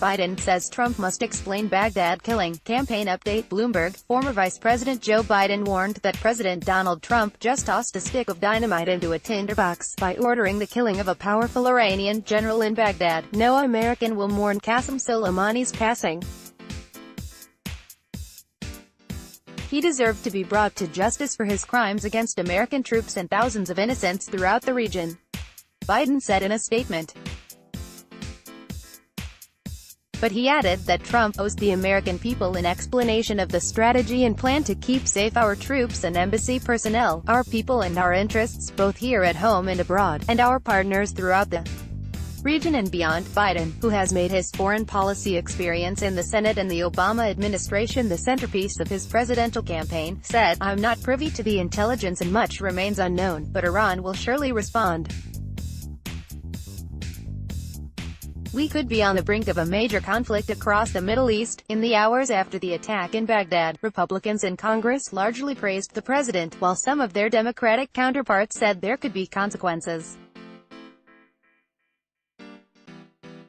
Biden says Trump must explain Baghdad killing. Campaign update. Bloomberg. Former Vice President Joe Biden warned that President Donald Trump just tossed a stick of dynamite into a tinderbox by ordering the killing of a powerful Iranian general in Baghdad. No American will mourn Qasem Soleimani's passing. He deserved to be brought to justice for his crimes against American troops and thousands of innocents throughout the region, Biden said in a statement. But he added that Trump owes the American people an explanation of the strategy and plan to keep safe our troops and embassy personnel, our people and our interests, both here at home and abroad, and our partners throughout the region and beyond. Biden, who has made his foreign policy experience in the Senate and the Obama administration the centerpiece of his presidential campaign, said, "I'm not privy to the intelligence and much remains unknown, but Iran will surely respond. We could be on the brink of a major conflict across the Middle East." In the hours after the attack in Baghdad, Republicans in Congress largely praised the president, while some of their Democratic counterparts said there could be consequences.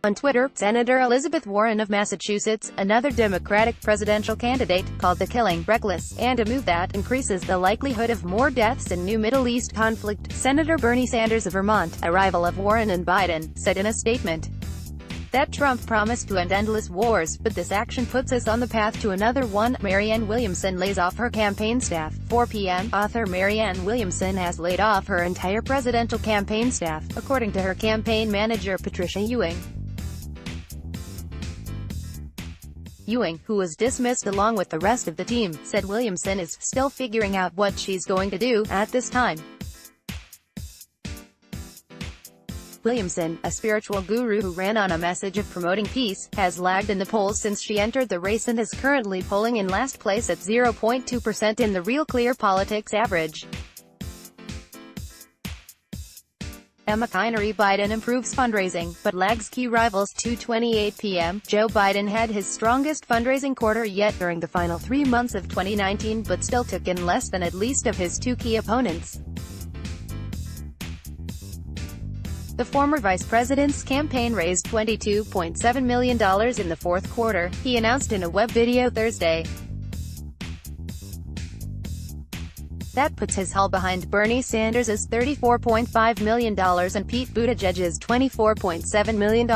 On Twitter, Senator Elizabeth Warren of Massachusetts, another Democratic presidential candidate, called the killing reckless, and a move that increases the likelihood of more deaths in new Middle East conflict. Senator Bernie Sanders of Vermont, a rival of Warren and Biden, said in a statement that Trump promised to end endless wars, but this action puts us on the path to another one. Marianne Williamson lays off her campaign staff. 4 p.m. Author Marianne Williamson has laid off her entire presidential campaign staff, according to her campaign manager Patricia Ewing. Ewing, who was dismissed along with the rest of the team, said Williamson is still figuring out what she's going to do at this time. Williamson, a spiritual guru who ran on a message of promoting peace, has lagged in the polls since she entered the race and is currently polling in last place at 0.2% in the Real Clear Politics average. Emma Kinery. Biden improves fundraising, but lags key rivals. 2:28 p.m. Joe Biden had his strongest fundraising quarter yet during the final 3 months of 2019, but still took in less than at least of his two key opponents. The former vice president's campaign raised $22.7 million in the fourth quarter, he announced in a web video Thursday. That puts his haul behind Bernie Sanders' $34.5 million and Pete Buttigieg's $24.7 million.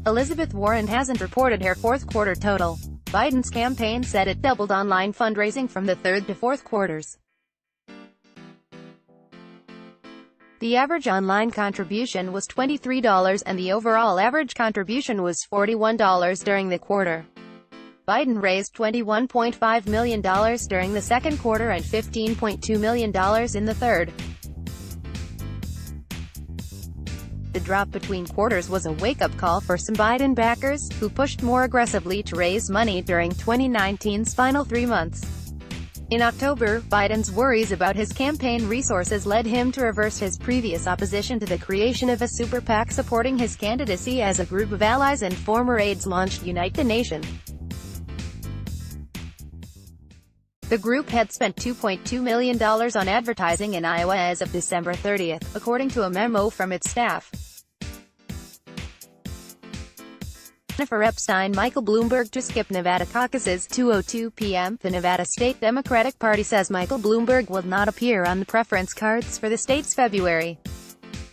Elizabeth Warren hasn't reported her fourth quarter total. Biden's campaign said it doubled online fundraising from the third to fourth quarters. The average online contribution was $23 and the overall average contribution was $41 during the quarter. Biden raised $21.5 million during the second quarter and $15.2 million in the third. The drop between quarters was a wake-up call for some Biden backers, who pushed more aggressively to raise money during 2019's final 3 months. In October, Biden's worries about his campaign resources led him to reverse his previous opposition to the creation of a super PAC supporting his candidacy as a group of allies and former aides launched Unite the Nation. The group had spent $2.2 million on advertising in Iowa as of December 30, according to a memo from its staff. Jennifer Epstein. Michael Bloomberg to skip Nevada caucuses. 2:02 p.m. The Nevada State Democratic Party says Michael Bloomberg will not appear on the preference cards for the state's February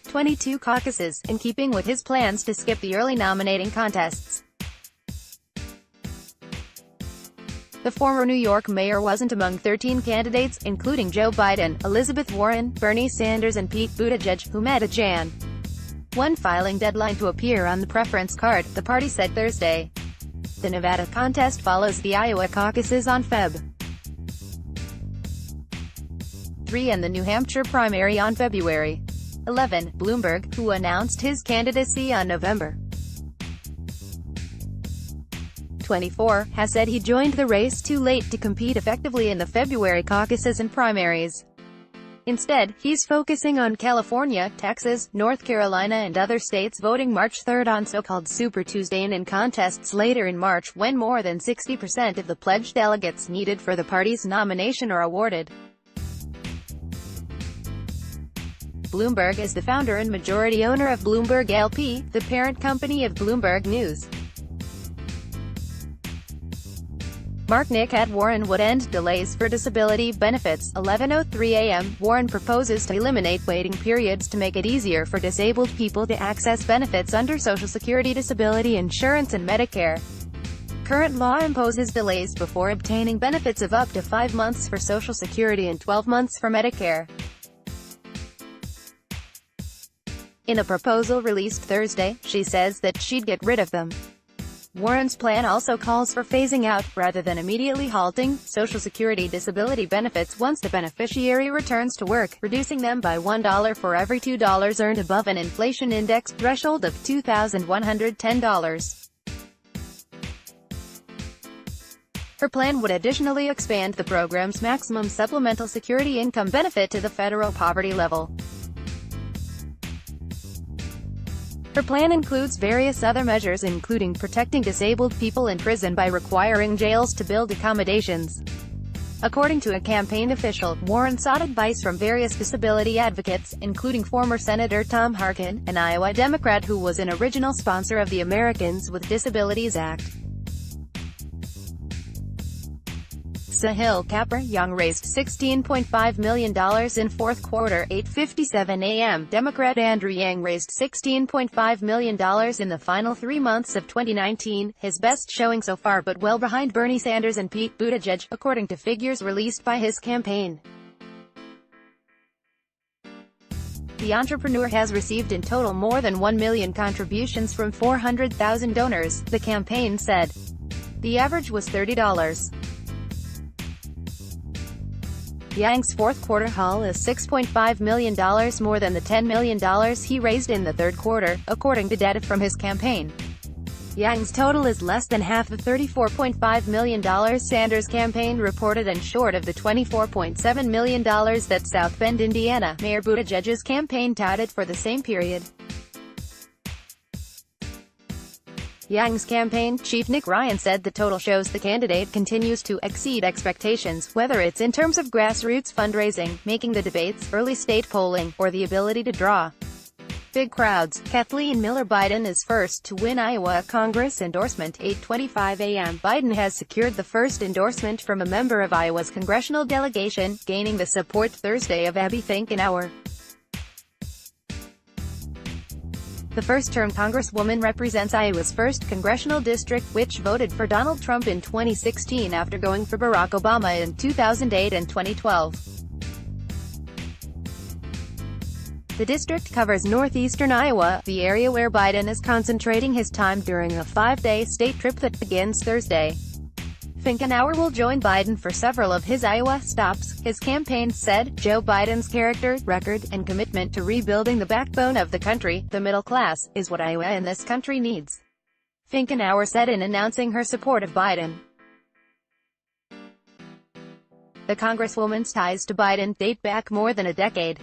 22 caucuses, in keeping with his plans to skip the early nominating contests. The former New York mayor wasn't among 13 candidates, including Joe Biden, Elizabeth Warren, Bernie Sanders and Pete Buttigieg, who met a Jan. 1 filing deadline to appear on the preference card, the party said Thursday. The Nevada contest follows the Iowa caucuses on Feb. 3 and the New Hampshire primary on February 11. Bloomberg, who announced his candidacy on November 24, has said he joined the race too late to compete effectively in the February caucuses and primaries. Instead, he's focusing on California, Texas, North Carolina and other states voting March 3 on so-called Super Tuesday and in contests later in March when more than 60% of the pledged delegates needed for the party's nomination are awarded. Bloomberg is the founder and majority owner of Bloomberg LP, the parent company of Bloomberg News. Mark Nick at Warren would end delays for disability benefits. 11:03 a.m. Warren proposes to eliminate waiting periods to make it easier for disabled people to access benefits under Social Security, disability insurance and Medicare. Current law imposes delays before obtaining benefits of up to 5 months for Social Security and 12 months for Medicare. In a proposal released Thursday, she says that she'd get rid of them. Warren's plan also calls for phasing out, rather than immediately halting, Social Security disability benefits once the beneficiary returns to work, reducing them by $1 for every $2 earned above an inflation index threshold of $2,110. Her plan would additionally expand the program's maximum supplemental security income benefit to the federal poverty level. Her plan includes various other measures, including protecting disabled people in prison by requiring jails to build accommodations. According to a campaign official, Warren sought advice from various disability advocates, including former Senator Tom Harkin, an Iowa Democrat who was an original sponsor of the Americans with Disabilities Act. Sahil Kapur-Young raised $16.5 million in fourth quarter. 8:57 a.m. Democrat Andrew Yang raised $16.5 million in the final 3 months of 2019, his best showing so far, but well behind Bernie Sanders and Pete Buttigieg, according to figures released by his campaign. The entrepreneur has received in total more than 1 million contributions from 400,000 donors, the campaign said. The average was $30. Yang's fourth quarter haul is $6.5 million more than the $10 million he raised in the third quarter, according to data from his campaign. Yang's total is less than half the $34.5 million Sanders' campaign reported and short of the $24.7 million that South Bend, Indiana, Mayor Buttigieg's campaign touted for the same period. Yang's campaign chief Nick Ryan said the total shows the candidate continues to exceed expectations, whether it's in terms of grassroots fundraising, making the debates, early state polling, or the ability to draw big crowds. Kathleen Miller Biden is first to win Iowa Congress endorsement. 8:25 a.m. Biden has secured the first endorsement from a member of Iowa's congressional delegation, gaining the support Thursday of Abby Finkenauer. The first-term Congresswoman represents Iowa's 1st congressional district, which voted for Donald Trump in 2016 after going for Barack Obama in 2008 and 2012. The district covers northeastern Iowa, the area where Biden is concentrating his time during a 5-day state trip that begins Thursday. Finkenauer will join Biden for several of his Iowa stops, his campaign said. Joe Biden's character, record, and commitment to rebuilding the backbone of the country, the middle class, is what Iowa and this country needs, Finkenauer said in announcing her support of Biden. The Congresswoman's ties to Biden date back more than a decade.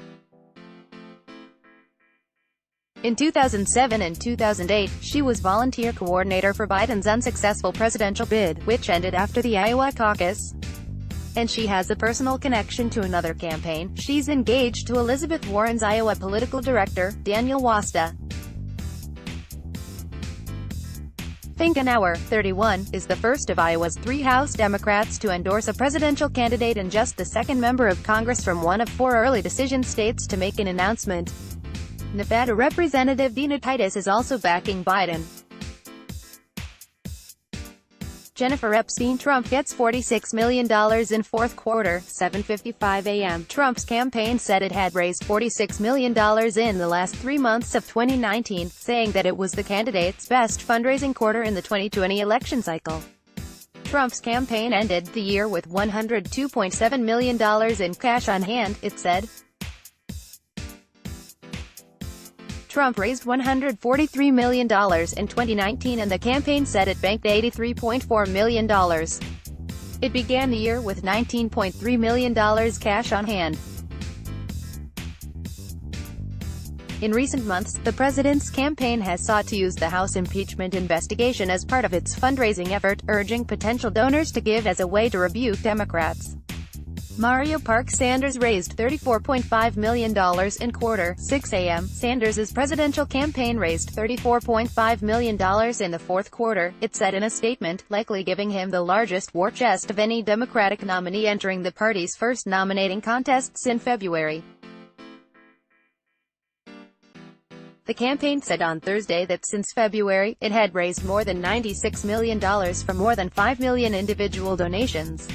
In 2007 and 2008, she was volunteer coordinator for Biden's unsuccessful presidential bid, which ended after the Iowa caucus. And she has a personal connection to another campaign. She's engaged to Elizabeth Warren's Iowa political director, Daniel Wasta. Finkenauer, 31, is the first of Iowa's 3 House Democrats to endorse a presidential candidate and just the second member of Congress from one of 4 early decision states to make an announcement. Nevada Representative Dina Titus is also backing Biden. Jennifer Epstein. Trump gets $46 million in fourth quarter. 7:55 a.m. Trump's campaign said it had raised $46 million in the last 3 months of 2019, saying that it was the candidate's best fundraising quarter in the 2020 election cycle. Trump's campaign ended the year with $102.7 million in cash on hand, it said. Trump raised $143 million in 2019 and the campaign said it banked $83.4 million. It began the year with $19.3 million cash on hand. In recent months, the president's campaign has sought to use the House impeachment investigation as part of its fundraising effort, urging potential donors to give as a way to rebuke Democrats. Mario Park Sanders raised $34.5 million in quarter 6 a.m. Sanders' presidential campaign raised $34.5 million in the fourth quarter, it said in a statement, likely giving him the largest war chest of any Democratic nominee entering the party's first nominating contests in February. The campaign said on Thursday that since February, it had raised more than $96 million from more than 5 million individual donations.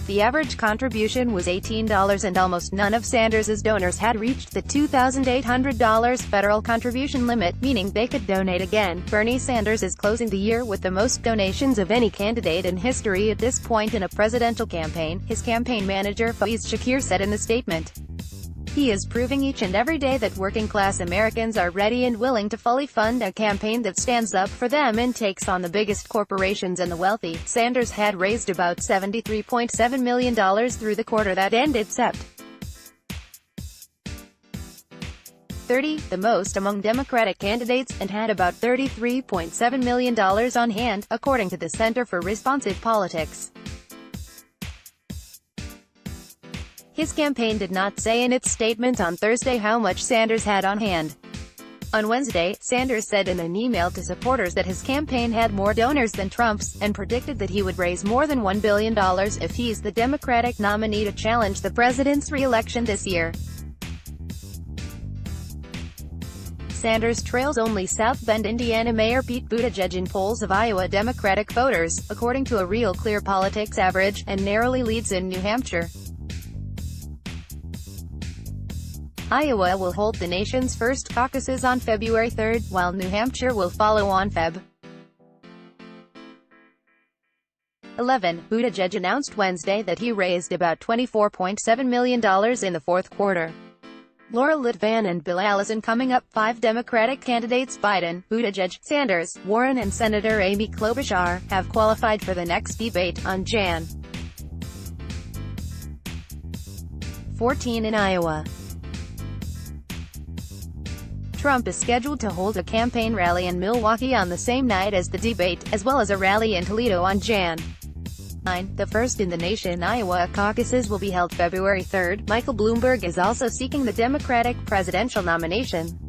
The average contribution was $18 and almost none of Sanders' donors had reached the $2,800 federal contribution limit, meaning they could donate again. Bernie Sanders is closing the year with the most donations of any candidate in history at this point in a presidential campaign, his campaign manager Faiz Shakir said in the statement. He is proving each and every day that working-class Americans are ready and willing to fully fund a campaign that stands up for them and takes on the biggest corporations and the wealthy. Sanders had raised about $73.7 million through the quarter that ended Sept. 30, the most among Democratic candidates, and had about $33.7 million on hand, according to the Center for Responsive Politics. His campaign did not say in its statement on Thursday how much Sanders had on hand. On Wednesday, Sanders said in an email to supporters that his campaign had more donors than Trump's, and predicted that he would raise more than $1 billion if he's the Democratic nominee to challenge the president's re-election this year. Sanders trails only South Bend, Indiana Mayor Pete Buttigieg in polls of Iowa Democratic voters, according to a Real Clear Politics average, and narrowly leads in New Hampshire. Iowa will hold the nation's first caucuses on February 3, while New Hampshire will follow on Feb. 11. Buttigieg announced Wednesday that he raised about $24.7 million in the fourth quarter. Laura Litvin and Bill Allison coming up. 5 Democratic candidates Biden, Buttigieg, Sanders, Warren and Senator Amy Klobuchar have qualified for the next debate on Jan. 14 in Iowa. Trump is scheduled to hold a campaign rally in Milwaukee on the same night as the debate, as well as a rally in Toledo on Jan. 9. The first in the nation Iowa caucuses will be held February 3. Michael Bloomberg is also seeking the Democratic presidential nomination.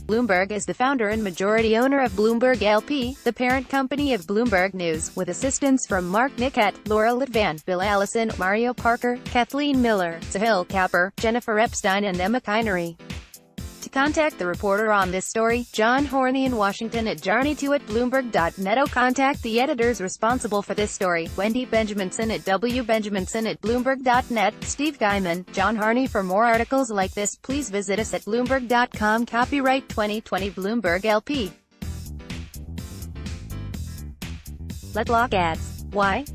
Bloomberg is the founder and majority owner of Bloomberg LP, the parent company of Bloomberg News, with assistance from Mark Nickett, Laura Litvin, Bill Allison, Mario Parker, Kathleen Miller, Sahil Kapur, Jennifer Epstein and Emma Kinery. To contact the reporter on this story, John Horney in Washington at johnny2@bloomberg.net, or contact the editors responsible for this story, Wendy Benjaminson at wbenjaminson@bloomberg.net, Steve Guyman, John Harney. For more articles like this, please visit us at bloomberg.com. Copyright 2020 Bloomberg LP. Let's block ads. Why?